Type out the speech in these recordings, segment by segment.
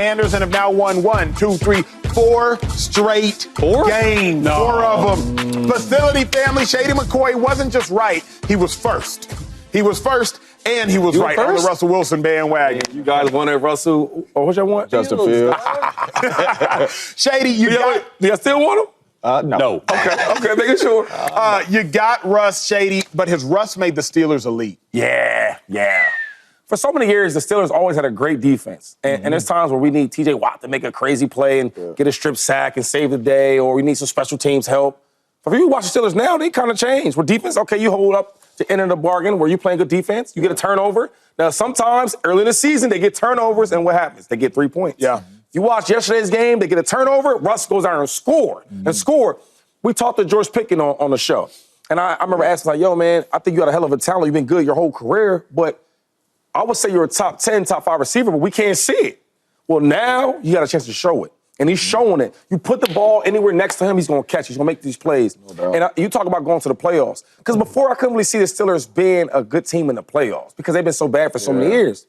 Commanders and have now won 4 straight games. No. 4 of them. Facility family, Shady McCoy wasn't just right, he was first. He was first, and he was right on the Russell Wilson bandwagon. You guys wanted Russell, or what y'all want? Justin Fields. Shady, Do y'all still want him? No. Okay, making sure. You got Russ, Shady, but has Russ made the Steelers elite? Yeah. For so many years, the Steelers always had a great defense. And there's times where we need T.J. Watt to make a crazy play and get a strip sack and save the day, or we need some special teams help. But if you watch the Steelers now, they kind of changed. Where defense, okay, you hold up to end of the bargain where you're playing good defense, you get a turnover. Now, sometimes early in the season, they get turnovers, and what happens? They get 3 points. Yeah. You watch yesterday's game, they get a turnover, Russ goes out and score. We talked to George Pickens on the show. And I remember asking, like, yo, man, I think you got a hell of a talent. You've been good your whole career, but I would say you're a top 10, top 5 receiver, but we can't see it. Well, now you got a chance to show it. And he's showing it. You put the ball anywhere next to him, he's going to catch it. He's going to make these plays. And you talk about going to the playoffs. Because before, I couldn't really see the Steelers being a good team in the playoffs because they've been so bad for so many years.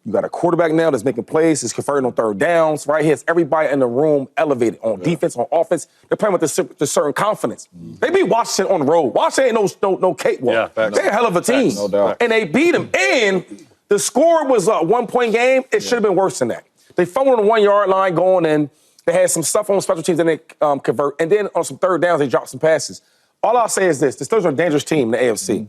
You got a quarterback now that's making plays, is converting on third downs, right? He has everybody in the room elevated on defense, on offense. They're playing with a certain confidence. They beat Washington on the road. Washington ain't no cakewalk. They're a hell of a team. No doubt. And they beat them. And the score was a 1-point game. It should have been worse than that. They fumbled on the 1-yard line going in. They had some stuff on special teams and they convert. And then on some third downs, they dropped some passes. All I'll say is this. The Steelers are a dangerous team in the AFC.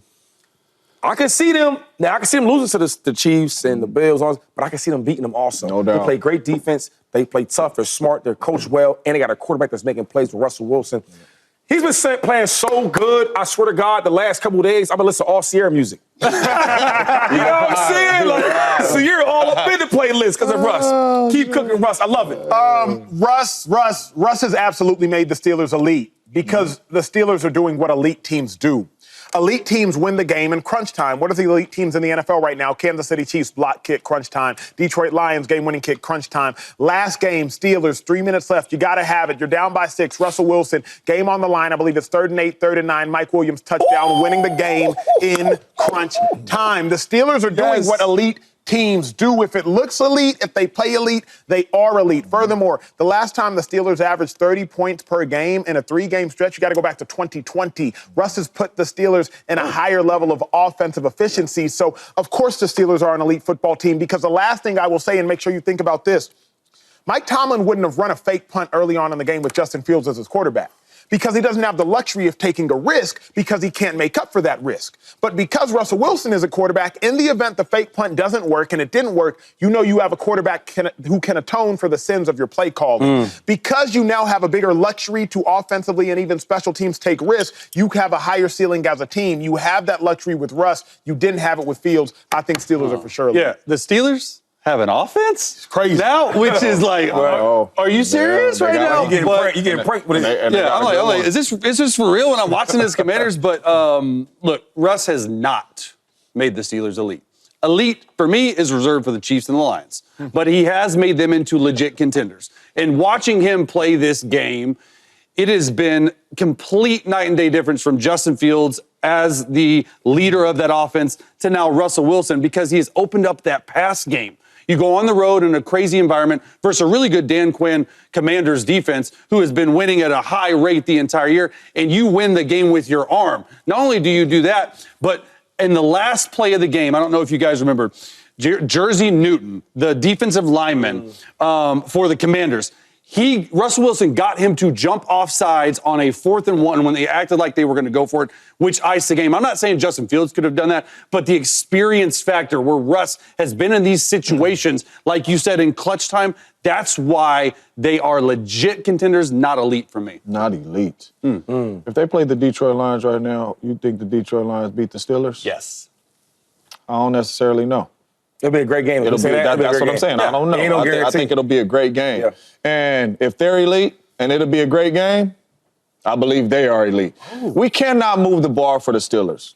I can see them losing to the Chiefs and the Bills, but I can see them beating them also. No doubt. They play great defense. They play tough. They're smart. They're coached well. And they got a quarterback that's making plays with Russell Wilson. He's been playing so good, I swear to God, the last couple of days, I've been listening to all Sierra music. You know what I'm saying? Like, Sierra all up in the playlist because of Russ. Keep cooking, Russ. I love it. Russ has absolutely made the Steelers elite because the Steelers are doing what elite teams do. Elite teams win the game in crunch time. What are the elite teams in the NFL right now? Kansas City Chiefs, block kick, crunch time. Detroit Lions, game-winning kick, crunch time. Last game, Steelers, 3 minutes left. You got to have it. You're down by 6. Russell Wilson, game on the line. I believe it's 3rd and 8, 3rd and 9. Mike Williams, touchdown, winning the game in crunch time. The Steelers are doing what elite teams do. If it looks elite, if they play elite, they are elite. Furthermore, the last time the Steelers averaged 30 points per game in a 3-game stretch, you got to go back to 2020. Russ has put the Steelers in a higher level of offensive efficiency. So, of course, the Steelers are an elite football team because the last thing I will say, and make sure you think about this, Mike Tomlin wouldn't have run a fake punt early on in the game with Justin Fields as his quarterback, because he doesn't have the luxury of taking a risk because he can't make up for that risk. But because Russell Wilson is a quarterback, in the event the fake punt doesn't work and it didn't work, you know you have a quarterback who can atone for the sins of your play calling. Because you now have a bigger luxury to offensively and even special teams take risks, you have a higher ceiling as a team. You have that luxury with Russ. You didn't have it with Fields. I think Steelers are for sure elite. Yeah, the Steelers have an offense? It's crazy. Now, which is like, are you serious right now? You getting pranked with it. I'm like, is this for real when I'm watching this Commanders? But look, Russ has not made the Steelers elite. Elite, for me, is reserved for the Chiefs and the Lions. But he has made them into legit contenders. And watching him play this game, it has been complete night and day difference from Justin Fields as the leader of that offense to now Russell Wilson, because he has opened up that pass game. You go on the road in a crazy environment versus a really good Dan Quinn Commanders defense who has been winning at a high rate the entire year, and you win the game with your arm. Not only do you do that, but in the last play of the game, I don't know if you guys remember, Jersey Newton, the defensive lineman for the Commanders, Russell Wilson got him to jump off sides on a 4th and 1 when they acted like they were going to go for it, which iced the game. I'm not saying Justin Fields could have done that, but the experience factor where Russ has been in these situations, like you said, in clutch time, that's why they are legit contenders, not elite for me. Not elite. If they played the Detroit Lions right now, you think the Detroit Lions beat the Steelers? Yes. I don't necessarily know. It'll be a great game. That's what I'm saying. I don't know. I think it'll be a great game. Yeah. And if they're elite and it'll be a great game, I believe they are elite. We cannot move the bar for the Steelers.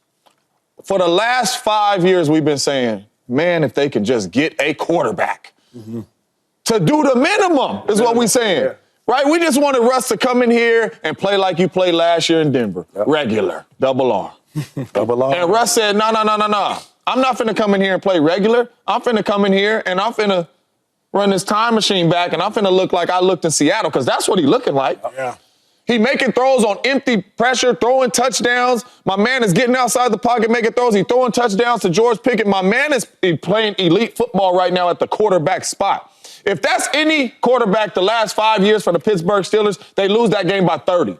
For the last 5 years, we've been saying, man, if they can just get a quarterback to do the minimum is what we're saying. Yeah. Right? We just wanted Russ to come in here and play like you played last year in Denver. Regular, double R. Double R. And Russ said, no. I'm not finna come in here and play regular. I'm finna come in here and I'm finna run this time machine back, and I'm finna look like I looked in Seattle, because that's what he looking like. Yeah. He making throws on empty pressure, throwing touchdowns. My man is getting outside the pocket, making throws. He's throwing touchdowns to George Pickens. My man is playing elite football right now at the quarterback spot. If that's any quarterback the last 5 years for the Pittsburgh Steelers, they lose that game by 30.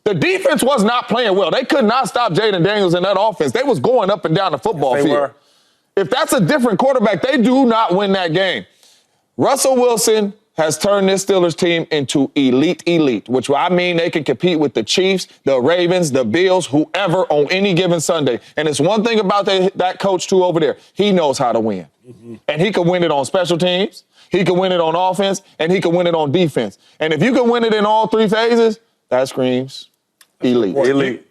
The defense was not playing well. They could not stop Jaden Daniels in that offense. They was going up and down the football field. were. If that's a different quarterback, they do not win that game. Russell Wilson has turned this Steelers team into elite, which I mean they can compete with the Chiefs, the Ravens, the Bills, whoever on any given Sunday. And it's one thing about that coach, too, over there. He knows how to win. Mm-hmm. And he can win it on special teams, he can win it on offense, and he can win it on defense. And if you can win it in all three phases, that screams elite. Elite.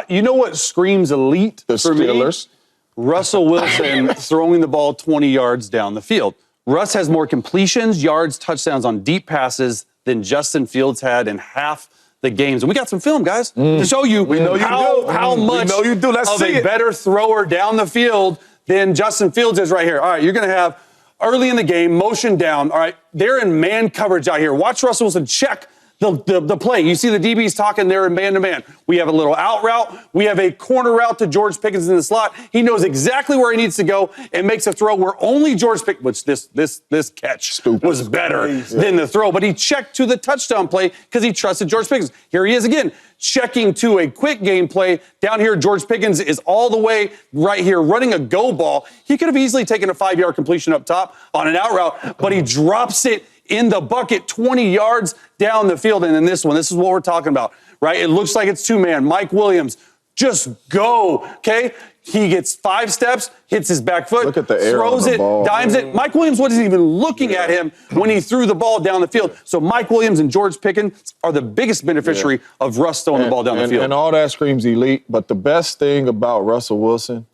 You know what screams elite The for Steelers. me? Russell Wilson throwing the ball 20 yards down the field. Russ has more completions, yards, touchdowns on deep passes than Justin Fields had in half the games. And we got some film, guys, to show you, how much Let's of see a it. better thrower down the field than Justin Fields is right here. All right, you're going to have early in the game, motion down. All right, they're in man coverage out here. Watch Russell Wilson check the play. You see the DBs talking there in man-to-man. We have a little out route. We have a corner route to George Pickens in the slot. He knows exactly where he needs to go and makes a throw where only George Pickens, which this catch was better than the throw. But he checked to the touchdown play because he trusted George Pickens. Here he is again, checking to a quick game play. Down here, George Pickens is all the way right here running a go ball. He could have easily taken a 5-yard completion up top on an out route, but he drops it in the bucket 20 yards down the field. And in this one, this is what we're talking about, right? It looks like it's two-man. Mike Williams, just go, okay? He gets 5 steps, hits his back foot, Look at the air throws on the it, ball. dimes it. Mike Williams wasn't even looking at him when he threw the ball down the field. So Mike Williams and George Pickens are the biggest beneficiary of Russ throwing the ball down the field. And all that screams elite. But the best thing about Russell Wilson,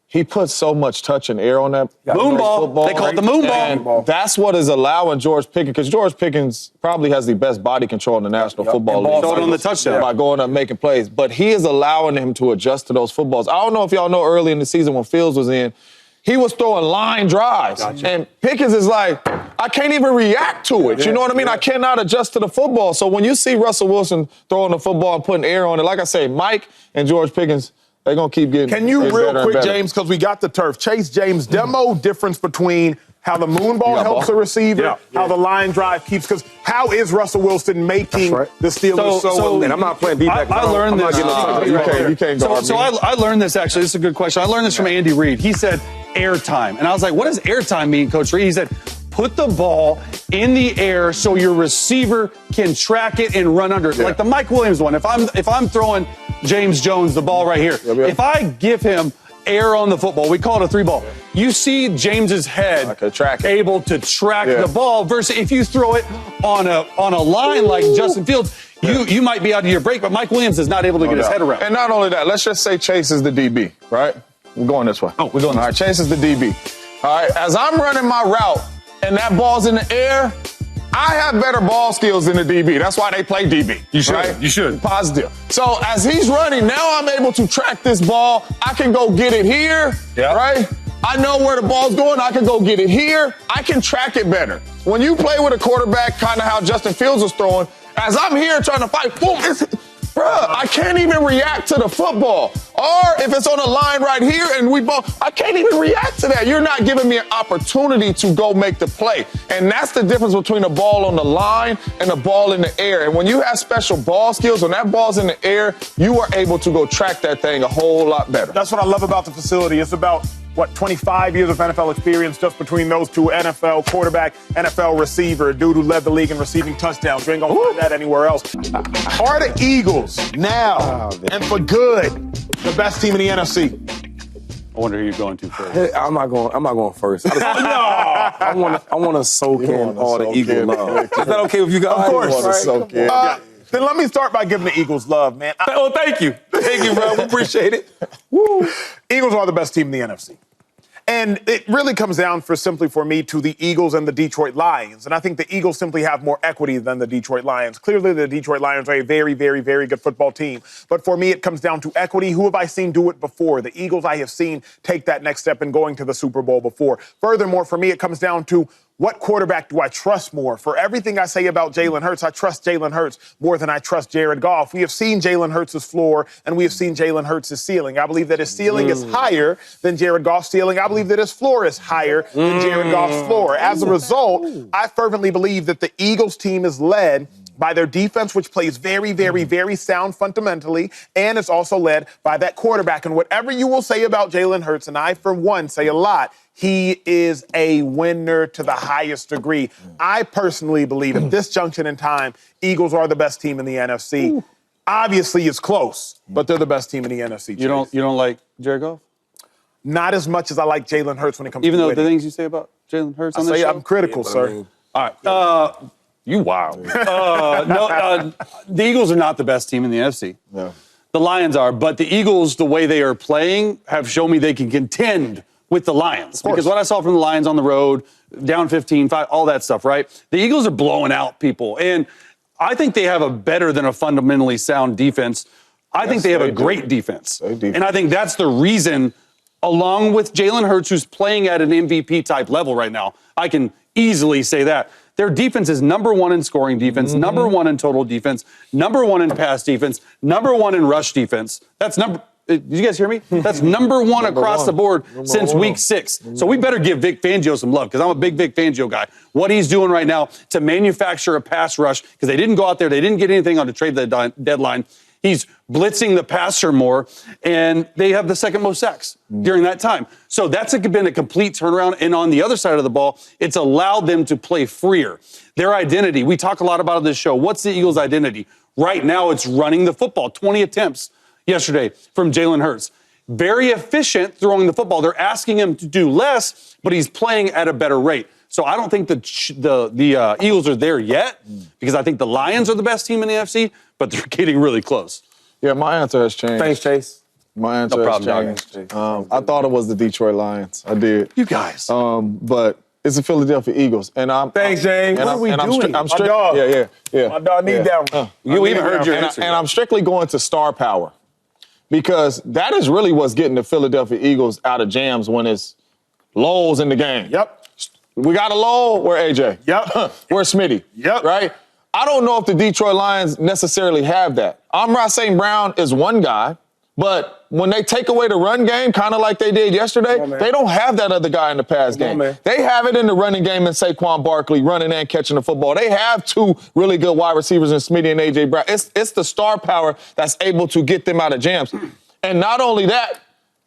he puts so much touch and air on that Moon ball. football. They call it the moon ball. And that's what is allowing George Pickens, because George Pickens probably has the best body control in the National Football League. Showed on the touchdown. By going up making plays. But he is allowing him to adjust to those footballs. I don't know if y'all know early in the season when Fields was in, he was throwing line drives. Gotcha. And Pickens is like, I can't even react to it. You know what I mean? I cannot adjust to the football. So when you see Russell Wilson throwing the football and putting air on it, like I say, Mike and George Pickens, they're going to keep getting Can you better real and quick, better. James, because we got the turf, Chase James, demo difference between how the moon ball Yeah, helps ball. a receiver, Yeah. how the line drive keeps, because how is Russell Wilson making That's right. the Steelers so elite? And I'm not playing D-back. I learned this. You can't guard So me. I learned this, actually. This is a good question. I learned this from Andy Reid. He said airtime. And I was like, what does airtime mean, Coach Reid? He said, put the ball in the air so your receiver can track it and run under it. Like the Mike Williams one. If I'm throwing James Jones the ball right here, if I give him air on the football, we call it a 3-ball. You see James's head able to track the ball versus if you throw it on a line like Justin Fields, you might be out of your break, but Mike Williams is not able to get his head around. And not only that, let's just say Chase is the DB, right? We're going this way. Oh, we're going this All right, Chase is the DB. All right, as I'm running my route and that ball's in the air, I have better ball skills than the DB. That's why they play DB. You should. Right? You should. Positive. So as he's running, now I'm able to track this ball. I can go get it here, right? I know where the ball's going. I can go get it here. I can track it better. When you play with a quarterback, kind of how Justin Fields was throwing, as I'm here trying to fight, boom, bruh, I can't even react to the football. Or if it's on a line right here and we both, I can't even react to that. You're not giving me an opportunity to go make the play. And that's the difference between a ball on the line and a ball in the air. And when you have special ball skills, when that ball's in the air, you are able to go track that thing a whole lot better. That's what I love about the facility. It's about, 25 years of NFL experience just between those two, NFL quarterback, NFL receiver, a dude who led the league in receiving touchdowns. You ain't gonna find that anywhere else. Are the Eagles now and for good the best team in the NFC? I wonder who you're going to first. I'm not going first. I want to soak in all the Eagle love. Is that okay with you guys? Of course. wanna soak in. Then let me start by giving the Eagles love, man. Thank you. Thank you, bro. We appreciate it. Woo. Eagles are the best team in the NFC. And it really comes down simply for me to the Eagles and the Detroit Lions. And I think the Eagles simply have more equity than the Detroit Lions. Clearly, the Detroit Lions are a very, very, very good football team. But for me, it comes down to equity. Who have I seen do it before? The Eagles I have seen take that next step in going to the Super Bowl before. Furthermore, for me, it comes down to what quarterback do I trust more? For everything I say about Jalen Hurts, I trust Jalen Hurts more than I trust Jared Goff. We have seen Jalen Hurts' floor, and we have seen Jalen Hurts' ceiling. I believe that his ceiling is higher than Jared Goff's ceiling. I believe that his floor is higher than Jared Goff's floor. As a result, I fervently believe that the Eagles team is led by their defense, which plays very, very, very sound fundamentally, and it's also led by that quarterback. And whatever you will say about Jalen Hurts, and I, for one, say a lot, he is a winner to the highest degree. I personally believe at this junction in time, Eagles are the best team in the NFC. Ooh. Obviously, it's close, but they're the best team in the NFC. You don't like Jared Goff? Not as much as I like Jalen Hurts when it comes to even though winning. the things you say about Jalen Hurts on this show? I'm critical, sir. All right. You wild. The Eagles are not the best team in the NFC. No. The Lions are, but the Eagles, the way they are playing, have shown me they can contend with the Lions. Because what I saw from the Lions on the road, down 15-5, all that stuff, right? The Eagles are blowing out people. And I think they have a better than a fundamentally sound defense. I think they have a great defense. And I think that's the reason, along with Jalen Hurts, who's playing at an MVP-type level right now, I can easily say that. Their defense is number one in scoring defense, number one in total defense, number one in pass defense, number one in rush defense. Did you guys hear me? That's number one across the board since week 6. So we better give Vic Fangio some love, because I'm a big Vic Fangio guy. What he's doing right now to manufacture a pass rush, because they didn't go out there, they didn't get anything on the trade deadline. He's blitzing the passer more, and they have the second most sacks during that time. So that's been a complete turnaround. And on the other side of the ball, it's allowed them to play freer. Their identity, we talk a lot about on this show. What's the Eagles' identity? Right now, it's running the football. 20 attempts yesterday from Jalen Hurts. Very efficient throwing the football. They're asking him to do less, but he's playing at a better rate. So I don't think the Eagles are there yet, because I think the Lions are the best team in the NFC, but they're getting really close. Yeah, my answer has changed. Thanks, Chase. My answer has changed. I thought it was the Detroit Lions. I did. You guys. But it's the Philadelphia Eagles. And Thanks, James. What are we doing? I'm strict. Yeah. My dog need that one. You even heard your answer. And I'm strictly going to star power, because that is really what's getting the Philadelphia Eagles out of jams when it's lulls in the game. Yep. We got a lull. Where AJ? Yep. Where's Smitty? Yep. Right? I don't know if the Detroit Lions necessarily have that. Amon-Ra St. Brown is one guy, but when they take away the run game, kind of like they did yesterday, they don't have that other guy in the pass game. They have it in the running game in Saquon Barkley, running and catching the football. They have two really good wide receivers in Smitty and A.J. Brown. It's the star power that's able to get them out of jams. And not only that,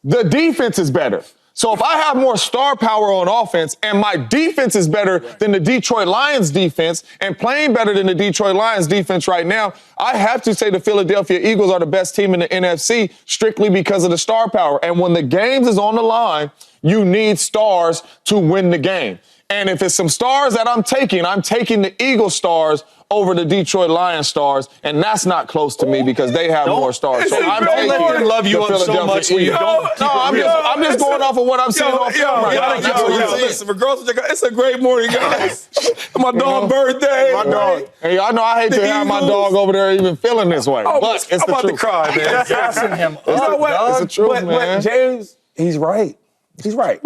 the defense is better. So if I have more star power on offense and my defense is better than the Detroit Lions defense and playing better than the Detroit Lions defense right now, I have to say the Philadelphia Eagles are the best team in the NFC strictly because of the star power. And when the games is on the line, you need stars to win the game. And if it's some stars that I'm taking the Eagles stars over the Detroit Lions stars, and that's not close to me because they have more stars. So I'm don't let them love you up so much when you don't. I'm just going off of what I'm seeing on film right now. Listen, regardless, it's a great morning, guys. My dog's birthday. My dog. Hey, I know I hate to have my dog over there even feeling this way, but it's the truth. I'm about to cry, man. Gassing him up. You know what? It's the truth, man. But James, he's right. He's right.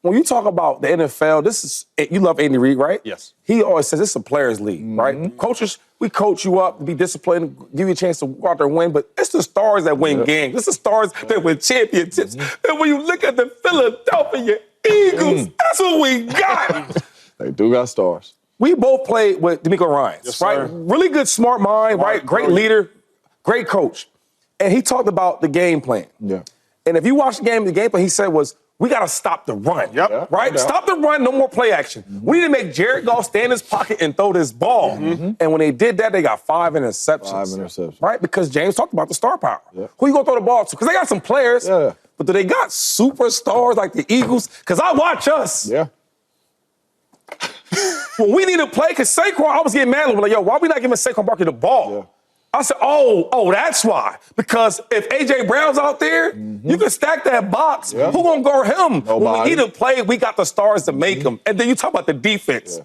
When you talk about the NFL, you love Andy Reid, right? Yes. He always says it's a players' league, right? Coaches, we coach you up to be disciplined, give you a chance to go out there and win, but it's the stars that win games. It's the stars that win championships. And when you look at the Philadelphia Eagles, that's what we got. They do got stars. We both played with DeMeco Ryans, right? Sir. Really good, smart mind, right? Great leader, great coach. And he talked about the game plan. Yeah. And if you watch the game plan he said was, we got to stop the run. Yep. Right? Yeah. Stop the run, no more play action. We need to make Jared Goff stay in his pocket and throw this ball. And when they did that, they got 5 interceptions. 5 interceptions. Right? Because James talked about the star power. Who you going to throw the ball to? Because they got some players. Yeah. But do they got superstars like the Eagles? Because I watch us. Yeah. When we need to play, because Saquon, I was getting mad. Like, yo, why we not giving Saquon Barkley the ball? I said, oh, that's why. Because if A.J. Brown's out there, you can stack that box. Yeah. Who gonna guard him? When Nobody. we need to play, we got the stars to make them. And then you talk about the defense. Yeah.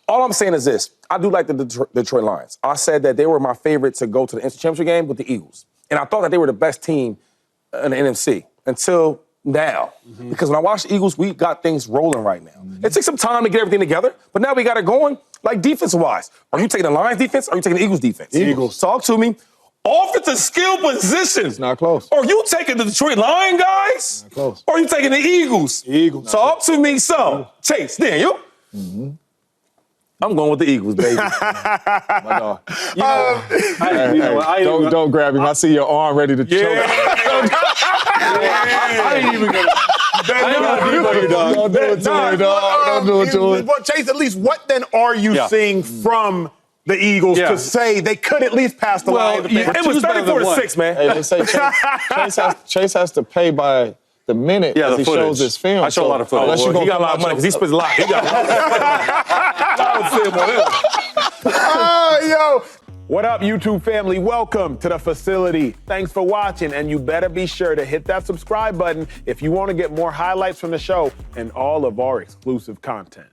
All I'm saying is this. I do like the Detroit Lions. I said that they were my favorite to go to the NFC Championship game with the Eagles. And I thought that they were the best team in the NFC until now. Because when I watch the Eagles, we got things rolling right now. It takes some time to get everything together, but now we got it going. Like defense-wise, are you taking the Lions defense or are you taking the Eagles defense? Eagles. Talk to me. Offensive skill positions. Not close. Are you taking the Detroit Lion guys? Not close. Or are you taking the Eagles? Eagles. Talk to me some. Chase, Daniel. I'm going with the Eagles, baby. My dog. I Don't grab him. I see your arm ready to choke. I ain't even gonna. Don't do it to me, dog. Don't do it to him. But Chase, at least what then are you seeing from the Eagles to say they could at least pass the Well, Lions? yeah, It was 34-6, man. Hey, they say Chase has to pay by the minute Yeah, as the he footage. shows his film. I show a lot of footage. Unless you Well, he go got a lot of money because he spends a lot. He got Yo. What up, YouTube family? Welcome to the facility. Thanks for watching, and you better be sure to hit that subscribe button if you want to get more highlights from the show and all of our exclusive content.